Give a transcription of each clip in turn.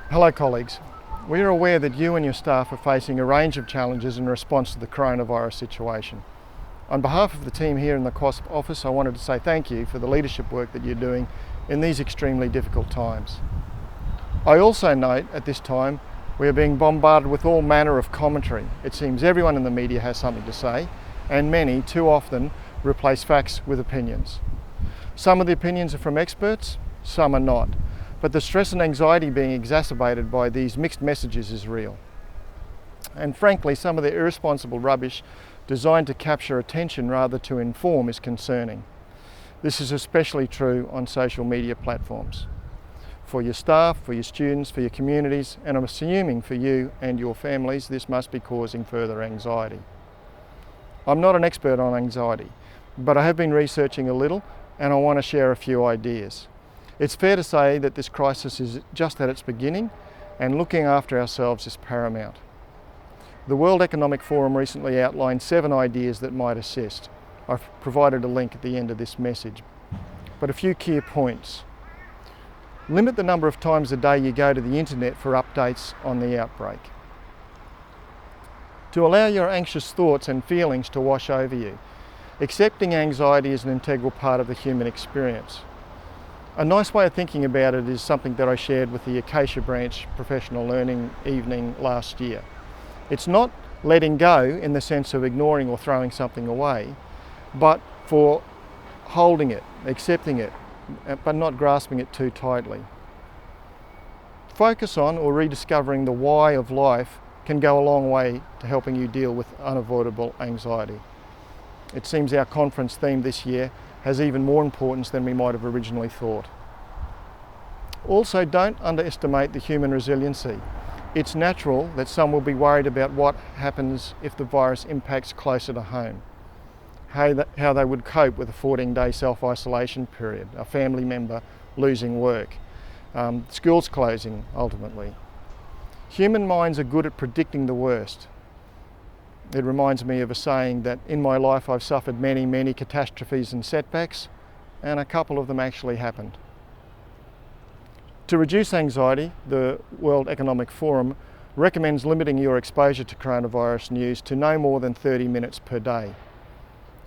Hello colleagues. We are aware that you and your staff are facing a range of challenges in response to the coronavirus situation. On behalf of the team here in the QASSP office, I wanted to say thank you for the leadership work that you're doing in these extremely difficult times. I also note at this time we are being bombarded with all manner of commentary. It seems everyone in the media has something to say, and many, too often, replace facts with opinions. Some of the opinions are from experts, some are not. But the stress and anxiety being exacerbated by these mixed messages is real. And frankly, some of the irresponsible rubbish designed to capture attention rather to inform is concerning. This is especially true on social media platforms. For your staff, for your students, for your communities, and I'm assuming for you and your families, this must be causing further anxiety. I'm not an expert on anxiety, but I have been researching a little and I want to share a few ideas. It's fair to say that this crisis is just at its beginning, and looking after ourselves is paramount. The World Economic Forum recently outlined 7 ideas that might assist. I've provided a link at the end of this message. But a few key points. Limit the number of times a day you go to the internet for updates on the outbreak. To allow your anxious thoughts and feelings to wash over you. Accepting anxiety is an integral part of the human experience. A nice way of thinking about it is something that I shared with the Acacia Branch Professional Learning evening last year. It's not letting go in the sense of ignoring or throwing something away, but for holding it, accepting it, but not grasping it too tightly. Focus on or rediscovering the why of life can go a long way to helping you deal with unavoidable anxiety. It seems our conference theme this year has even more importance than we might have originally thought. Also, don't underestimate the human resiliency. It's natural that some will be worried about what happens if the virus impacts closer to home, how they would cope with a 14-day self-isolation period, a family member losing work, schools closing ultimately. Human minds are good at predicting the worst. It reminds me of a saying that in my life I've suffered many catastrophes and setbacks, and a couple of them actually happened. To reduce anxiety, the World Economic Forum recommends limiting your exposure to coronavirus news to no more than 30 minutes per day.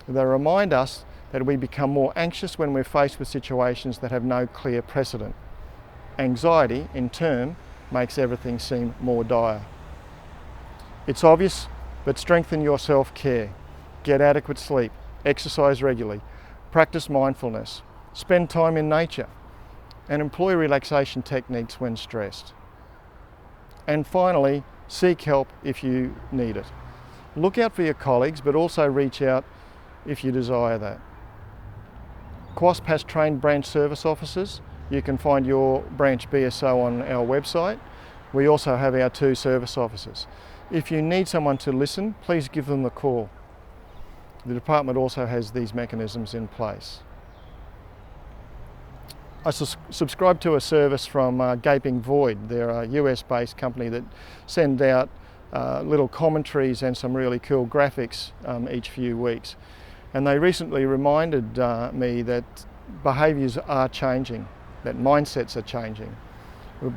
They remind us that we become more anxious when we're faced with situations that have no clear precedent. Anxiety, in turn, makes everything seem more dire. It's obvious, but strengthen your self-care. Get adequate sleep, exercise regularly, practice mindfulness, spend time in nature, and employ relaxation techniques when stressed. And finally, seek help if you need it. Look out for your colleagues, but also reach out if you desire that. QASSP has trained branch service officers. You can find your branch BSO on our website. We also have our 2 service officers. If you need someone to listen, please give them a call. The department also has these mechanisms in place. I subscribe to a service from Gaping Void. They're a US-based company that send out little commentaries and some really cool graphics each few weeks. And they recently reminded me that behaviours are changing, that mindsets are changing,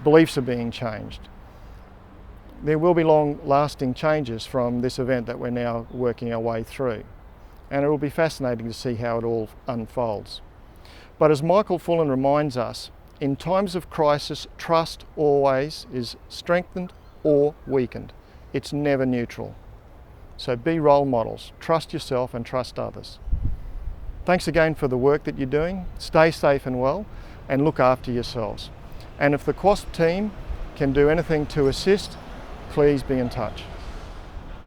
beliefs are being changed. There will be long-lasting changes from this event that we're now working our way through, and it will be fascinating to see how it all unfolds. But as Michael Fullan reminds us, in times of crisis, trust always is strengthened or weakened. It's never neutral. So be role models, trust yourself and trust others. Thanks again for the work that you're doing. Stay safe and well, and look after yourselves. And if the QASSP team can do anything to assist, please be in touch.